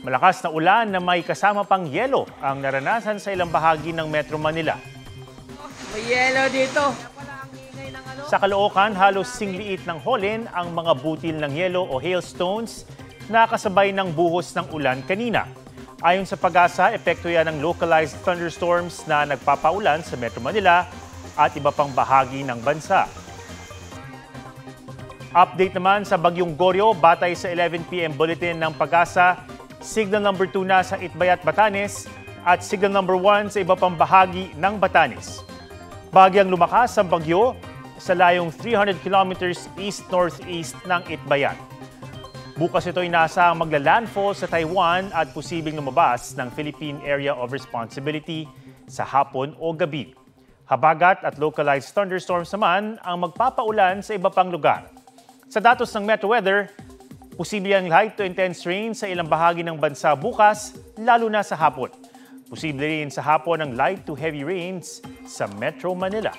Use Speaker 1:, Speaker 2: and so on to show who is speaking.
Speaker 1: Malakas na ulan na may kasama pang yelo ang naranasan sa ilang bahagi ng Metro Manila.
Speaker 2: May yelo dito.
Speaker 1: Sa Caloocan, halos singliit ng holin ang mga butil ng yelo o hailstones na kasabay ng buhos ng ulan kanina. Ayon sa Pag-asa, epekto yan ng localized thunderstorms na nagpapaulan sa Metro Manila at iba pang bahagi ng bansa. Update naman sa Bagyong Goryo, batay sa 11 PM bulletin ng Pag-asa, signal number 2 na sa Itbayat, Batanes at signal number 1 sa iba pang bahagi ng Batanes. Bagyang lumakas ang bagyo sa layong 300 kilometers east-northeast ng Itbayat. Bukas ito'y nasa magla-landfall sa Taiwan at posibleng lumabas ng Philippine Area of Responsibility sa hapon o gabi. Habagat at localized thunderstorms naman ang magpapaulan sa iba pang lugar. Sa datos ng Metro Weather, posible ang light to intense rain sa ilang bahagi ng bansa bukas, lalo na sa hapon. Posible rin sa hapon ang light to heavy rains sa Metro Manila.